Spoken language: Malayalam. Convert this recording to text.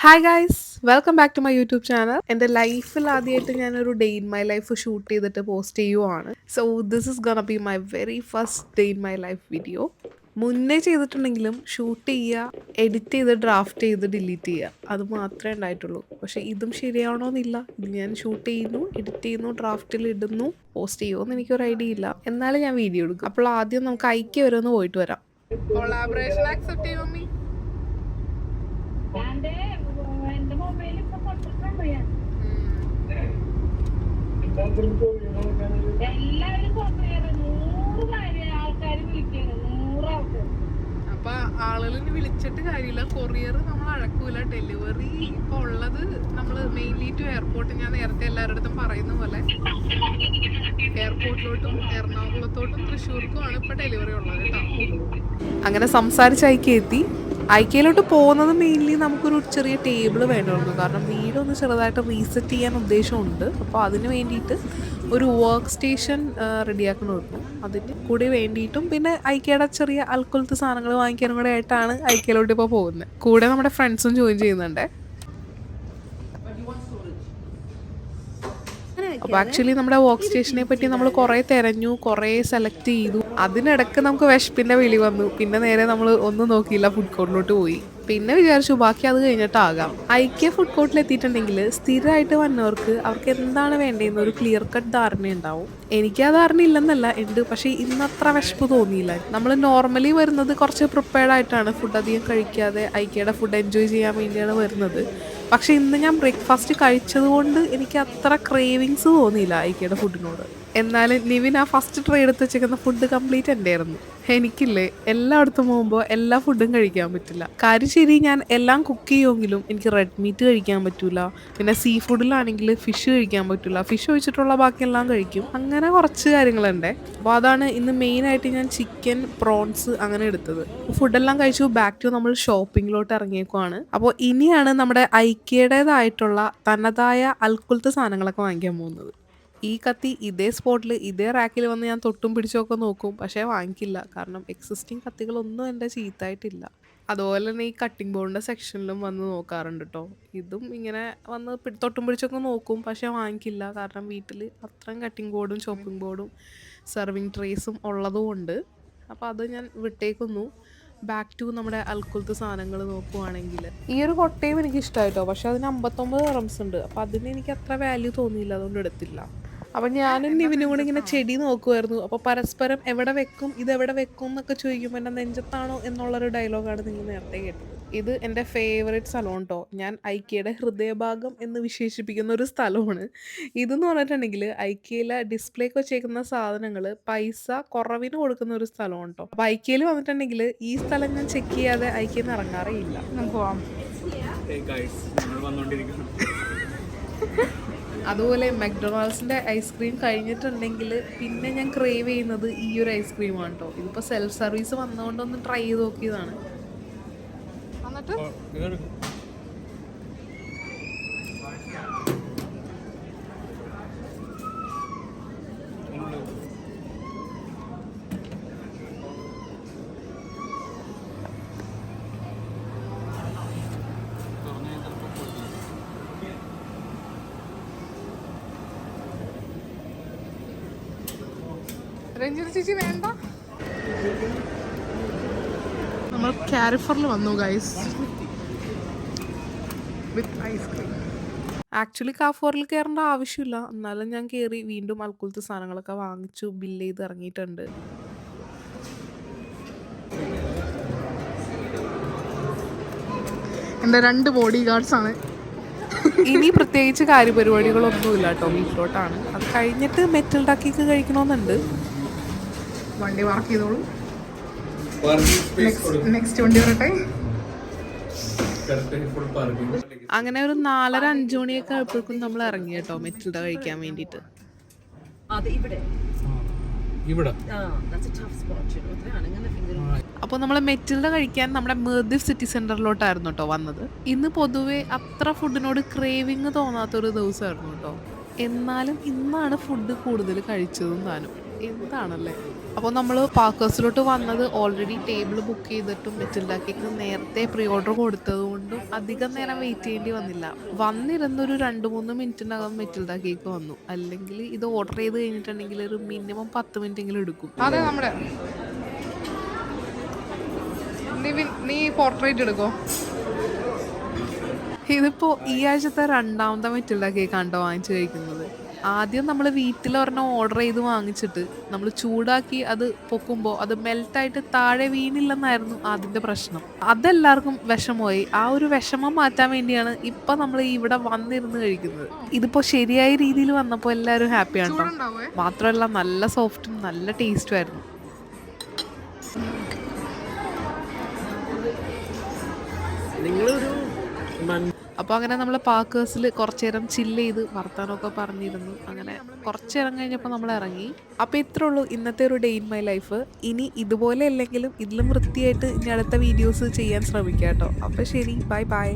Hi guys welcome back to my YouTube channel. എൻ്റെ ലൈഫിൽ ആദ്യമായിട്ട് ഞാനൊരു day in my life shoot ചെയ്തിട്ട് പോസ്റ്റ് ചെയ്യുവാണ്. So this is gonna be my very first day in my life video. മുന്നേ ചെയ്തിട്ടുണ്ടെങ്കിലും ഷൂട്ട് ചെയ്യുക, എഡിറ്റ് ചെയ്ത് ഡ്രാഫ്റ്റ് ചെയ്ത് ഡിലീറ്റ് ചെയ്യുക, അത് മാത്രമേ ഉണ്ടായിട്ടുള്ളൂ. പക്ഷേ ഇതും ശരിയാവണമെന്നില്ല. ഇത് ഞാൻ ഷൂട്ട് ചെയ്യുന്നു, എഡിറ്റ് ചെയ്യുന്നു, ഡ്രാഫ്റ്റിൽ ഇടുന്നു, പോസ്റ്റ് ചെയ്യുമോ എനിക്കൊരു ഐഡിയ ഇല്ല. എന്നാലും ഞാൻ വീഡിയോ എടുക്കും. അപ്പോൾ ആദ്യം നമുക്ക് ഐക്യ വരെ ഒന്ന് പോയിട്ട് വരാം. കൊളാബറേഷൻ ആക്സെപ്റ്റ് ചെയ്യുമോ? എന്റെ മൊബൈൽ ഇപ്പൊ കൊടുത്തിട്ടുണ്ടോ ഞാൻ എല്ലാവരും കൊണ്ടുപോയത് 100 കാര്യം ആൾക്കാർ വിളിക്കുന്നത് 100 ആൾക്കാർ. അപ്പൊ ആളുകളിന് വിളിച്ചിട്ട് കാര്യമില്ല. കൊറിയർ നമ്മൾ അഴക്കൂല. ഡെലിവറി ഇപ്പൊ ഉള്ളത് നമ്മള് മെയിൻലി ടു എയർപോർട്ട്. ഞാൻ നേരത്തെ എല്ലാവരുടെ അടുത്തും പറയുന്ന പോലെ എയർപോർട്ടിലോട്ടും എറണാകുളത്തോട്ടും തൃശ്ശൂർക്കും ആണ് ഇപ്പൊ ഡെലിവറി ഉള്ളത് കേട്ടോ. അങ്ങനെ സംസാരിച്ച് എത്തി. ഐക്യയിലോട്ട് പോകുന്നത് മെയിൻലി നമുക്കൊരു ചെറിയ ടേബിൾ വേണമായിരുന്നു. കാരണം വീടൊന്ന് ചെറുതായിട്ട് റീസെറ്റ് ചെയ്യാൻ ഉദ്ദേശമുണ്ട്. അപ്പോൾ അതിന് വേണ്ടിയിട്ട് ഒരു വർക്ക് സ്റ്റേഷൻ റെഡിയാക്കണമായിരുന്നു. അതിന് കൂടി വേണ്ടിയിട്ടും പിന്നെ ഐക്യയുടെ ചെറിയ അൽക്കൊലത്തെ സാധനങ്ങൾ വാങ്ങിക്കാനും കൂടെ ആയിട്ടാണ് ഐക്യയിലോട്ട് ഇപ്പോൾ പോകുന്നത്. കൂടെ നമ്മുടെ ഫ്രണ്ട്സും ജോയിൻ ചെയ്യുന്നുണ്ട്. അപ്പോൾ ആക്ച്വലി നമ്മുടെ വർക്ക് സ്റ്റേഷനെ പറ്റി നമ്മൾ കുറേ തിരഞ്ഞു, കുറേ സെലക്ട് ചെയ്തു. അതിനിടയ്ക്ക് നമുക്ക് വിശപ്പിൻ്റെ വിളി വന്നു. പിന്നെ നേരെ നമ്മൾ ഒന്നും നോക്കിയില്ല, ഫുഡ് കോർട്ടിലോട്ട് പോയി. പിന്നെ വിചാരിച്ചു ബാക്കി അത് കഴിഞ്ഞിട്ടാകാം. ഐക്യ ഫുഡ് കോർട്ടിൽ എത്തിയിട്ടുണ്ടെങ്കിൽ സ്ഥിരമായിട്ട് വന്നവർക്ക് അവർക്ക് എന്താണ് വേണ്ടതെന്ന് ഒരു ക്ലിയർ കട്ട് ധാരണ ഉണ്ടാവും. എനിക്ക് ആ ധാരണ ഇല്ലെന്നല്ല, ഉണ്ട്. പക്ഷേ ഇന്ന് അത്ര വിശപ്പ് തോന്നിയില്ല. നമ്മൾ നോർമലി വരുന്നത് കുറച്ച് പ്രിപ്പയർഡ് ആയിട്ടാണ്, ഫുഡ് അധികം കഴിക്കാതെ ഐക്യയുടെ ഫുഡ് എൻജോയ് ചെയ്യാൻ വേണ്ടിയാണ് വരുന്നത്. പക്ഷെ ഇന്ന് ഞാൻ ബ്രേക്ക്ഫാസ്റ്റ് കഴിച്ചതുകൊണ്ട് എനിക്ക് അത്ര ക്രേവിങ്സ് തോന്നിയില്ല ഐക്യയുടെ ഫുഡിനോട്. എന്നാലും നിവിൻ ആ ഫസ്റ്റ് ട്രേ എടുത്ത് വെച്ചേക്കുന്ന ഫുഡ് കംപ്ലീറ്റ് എൻ്റെ ആയിരുന്നു. എനിക്കില്ലേ എല്ലായിടത്തും പോകുമ്പോൾ എല്ലാ ഫുഡും കഴിക്കാൻ പറ്റില്ല. കാര്യം ശരി, ഞാൻ എല്ലാം കുക്ക് ചെയ്യുമെങ്കിലും എനിക്ക് റെഡ് മീറ്റ് കഴിക്കാൻ പറ്റില്ല. പിന്നെ സീ ഫുഡിലാണെങ്കിൽ ഫിഷ് കഴിക്കാൻ പറ്റില്ല. ഫിഷ് ഒഴിച്ചിട്ടുള്ള ബാക്കിയെല്ലാം കഴിക്കും. അങ്ങനെ കുറച്ച് കാര്യങ്ങളുണ്ട്. അപ്പോൾ അതാണ് ഇന്ന് മെയിനായിട്ട് ഞാൻ ചിക്കൻ, പ്രോൺസ് അങ്ങനെ എടുത്തത്. ഫുഡെല്ലാം കഴിച്ചു. ബാക്ക് ടു നമ്മൾ ഷോപ്പിങ്ങിലോട്ട് ഇറങ്ങിയേക്കുവാണ്. അപ്പോൾ ഇനിയാണ് നമ്മുടെ ഐക്യയുടേതായിട്ടുള്ള തനതായ അൽക്കുലത്തെ സാധനങ്ങളൊക്കെ വാങ്ങിക്കാൻ പോകുന്നത്. ഈ കത്തി ഇതേ സ്പോട്ടിൽ ഇതേ റാക്കിൽ വന്ന് ഞാൻ തൊട്ടും പിടിച്ചൊക്കെ നോക്കും, പക്ഷേ വാങ്ങിക്കില്ല. കാരണം എക്സിസ്റ്റിംഗ് കത്തികളൊന്നും എൻ്റെ ചീത്തായിട്ടില്ല. അതുപോലെ തന്നെ ഈ കട്ടിംഗ് ബോർഡിൻ്റെ സെക്ഷനിലും വന്ന് നോക്കാറുണ്ട് കേട്ടോ. ഇതും ഇങ്ങനെ വന്ന് തൊട്ടും പിടിച്ചൊക്കെ നോക്കും, പക്ഷേ വാങ്ങിക്കില്ല. കാരണം വീട്ടിൽ അത്രയും കട്ടിംഗ് ബോർഡും ചോപ്പിംഗ് ബോർഡും സെർവിങ് ട്രേസും ഉള്ളതുകൊണ്ട്. അപ്പോൾ അത് ഞാൻ വിട്ടേക്കുന്നു. ബാക്ക് ടു നമ്മുടെ അൽക്കുലത്തെ സാധനങ്ങൾ നോക്കുവാണെങ്കിൽ ഈ ഒരു കൊട്ടയും എനിക്ക് ഇഷ്ടമായിട്ടോ. പക്ഷെ അതിന് 59 റംസ് ഉണ്ട്. അപ്പോൾ അതിന് എനിക്ക് അത്ര വാല്യൂ തോന്നിയില്ല, അതുകൊണ്ട് എടുത്തില്ല. അപ്പം ഞാനും നിവിനും കൂടെ ഇങ്ങനെ ചെടി നോക്കുമായിരുന്നു. അപ്പോൾ പരസ്പരം എവിടെ വെക്കും, ഇതെവിടെ വെക്കും എന്നൊക്കെ ചോദിക്കുമ്പോൾ എൻ്റെ നെഞ്ചത്താണോ എന്നുള്ളൊരു ഡയലോഗാണ് നിങ്ങൾ നേരത്തെ കേട്ടത്. ഇത് എൻ്റെ ഫേവറേറ്റ് സ്ഥലമാണ് കേട്ടോ. ഞാൻ ഐക്യയുടെ ഹൃദയഭാഗം എന്ന് വിശേഷിപ്പിക്കുന്ന ഒരു സ്ഥലമാണ് ഇതെന്ന് പറഞ്ഞിട്ടുണ്ടെങ്കിൽ. ഐക്യയിലെ ഡിസ്പ്ലേക്ക് വെച്ചേക്കുന്ന സാധനങ്ങൾ പൈസ കുറവിന് കൊടുക്കുന്ന ഒരു സ്ഥലമാണ് കേട്ടോ. അപ്പോൾ ഐക്യയിൽ വന്നിട്ടുണ്ടെങ്കിൽ ഈ സ്ഥലം ഞാൻ ചെക്ക് ചെയ്യാതെ ഐക്യയിൽ നിന്ന് ഇറങ്ങാറേ ഇല്ല. പോവാം. അതുപോലെ മക്ഡൊണാൾഡ്സിൻ്റെ ഐസ്ക്രീം കഴിഞ്ഞിട്ടുണ്ടെങ്കിൽ പിന്നെ ഞാൻ ക്രേവ് ചെയ്യുന്നത് ഈ ഒരു ഐസ്ക്രീമാണ് കേട്ടോ. ഇതിപ്പോൾ സെൽഫ് സർവീസ് വന്നുകൊണ്ടൊന്ന് ട്രൈ ചെയ്ത് നോക്കിയതാണ്. എന്നിട്ട് രഞ്ജിത ചേച്ചി വേണ്ട. നമ്മൾ കാരിഫറിൽ വന്നു ഗൈസ് വിത്ത് ഐസ്ക്രീം. ആക്ച്വലി കാഫോറിൽ കയറേണ്ട ആവശ്യമില്ല, എന്നാലും ഞാൻ കയറി. വീണ്ടും അൽക്കുലത്തെ സാധനങ്ങളൊക്കെ വാങ്ങിച്ചു, ബില്ല് ചെയ്ത് ഇറങ്ങിയിട്ടുണ്ട്. എൻ്റെ 2 ബോഡി ഗാർഡ്സ് ആണ്. ഇനി പ്രത്യേകിച്ച് കാര്യപരിപാടികളൊന്നുമില്ല കേട്ടോ. വീട്ടിലോട്ടാണ്. അത് കഴിഞ്ഞിട്ട് മെറ്റൽ ഡക്കിക്ക് കഴിക്കണമെന്നുണ്ട്. വണ്ടി വർക്ക് ചെയ്തോളൂ. നെക്സ്റ്റ് വണ്ടി വരട്ടെ. അങ്ങനെ ഒരു 4:30-5 മണിയൊക്കെ ആയപ്പോഴേക്കും നമ്മൾ ഇറങ്ങി കേട്ടോ മെറ്റിൽഡ കഴിക്കാൻ വേണ്ടിയിട്ട്. അപ്പോൾ നമ്മൾ മെറ്റിൽഡ കഴിക്കാൻ നമ്മുടെ മെർദിഫ് സിറ്റി സെന്ററിലോട്ടായിരുന്നു കേട്ടോ വന്നത്. ഇന്ന് പൊതുവെ അത്ര ഫുഡിനോട് ക്രേവിങ് തോന്നാത്തൊരു ദിവസമായിരുന്നു കേട്ടോ. എന്നാലും ഇന്നാണ് ഫുഡ് കൂടുതൽ കഴിച്ചതും താനും. എന്താണല്ലേ. അപ്പോൾ നമ്മൾ പാക്കേഴ്സിലോട്ട് വന്നത് ഓൾറെഡി ടേബിൾ ബുക്ക് ചെയ്തിട്ടും മെറ്റിൽഡ കേക്ക് നേരത്തെ പ്രീ ഓർഡർ കൊടുത്തത് കൊണ്ടും അധികം നേരം വെയിറ്റ് ചെയ്യേണ്ടി വന്നില്ല. വന്നിരുന്നൊരു 2-3 മിനിറ്റിനകം മെറ്റിൽഡ കേക്ക് വന്നു. അല്ലെങ്കിൽ ഇത് ഓർഡർ ചെയ്ത് കഴിഞ്ഞിട്ടുണ്ടെങ്കിൽ ഒരു മിനിമം 10 മിനിറ്റെങ്കിലും എടുക്കും. അതെ, നമ്മുടെ നീ പോർട്രേറ്റ് എടുക്കോ? ഇതിപ്പോൾ ഈ ആഴ്ചത്തെ 2ാമത്തെ മെറ്റിൽഡ കേക്കാണ് കേട്ടോ വാങ്ങിച്ച് കഴിക്കുന്നത്. ആദ്യം നമ്മൾ വീട്ടിൽ ഒരെണ്ണം ഓർഡർ ചെയ്ത് വാങ്ങിച്ചിട്ട് നമ്മൾ ചൂടാക്കി അത് പൊക്കുമ്പോൾ അത് മെൽറ്റായിട്ട് താഴെ വീണില്ലെന്നായിരുന്നു ആദ്യത്തെ പ്രശ്നം. അതെല്ലാവർക്കും വിഷമമായി. ആ ഒരു വിഷമം മാറ്റാൻ വേണ്ടിയാണ് ഇപ്പം നമ്മൾ ഇവിടെ വന്നിരുന്ന് കഴിക്കുന്നത്. ഇതിപ്പോൾ ശരിയായ രീതിയിൽ വന്നപ്പോൾ എല്ലാവരും ഹാപ്പിയാണ് കേട്ടോ. മാത്രമല്ല നല്ല സോഫ്റ്റും നല്ല ടേസ്റ്റും ആയിരുന്നു. അപ്പോൾ അങ്ങനെ നമ്മൾ പാക്കേഴ്സിൽ കുറച്ച് നേരം ചില്ല് ചെയ്ത് വർത്താനമൊക്കെ പറഞ്ഞിരുന്നു. അങ്ങനെ കുറച്ച് നേരം കഴിഞ്ഞപ്പോൾ നമ്മൾ ഇറങ്ങി. അപ്പോൾ ഇത്രേ ഉള്ളൂ ഇന്നത്തെ ഒരു ഡേ ഇൻ മൈ ലൈഫ്. ഇനി ഇതുപോലെ അല്ലെങ്കിലും ഇതിലും വൃത്തിയായിട്ട് ഇനി അടുത്ത വീഡിയോസ് ചെയ്യാൻ ശ്രമിക്കാം കേട്ടോ. അപ്പോൾ ശരി, ബൈ ബൈ.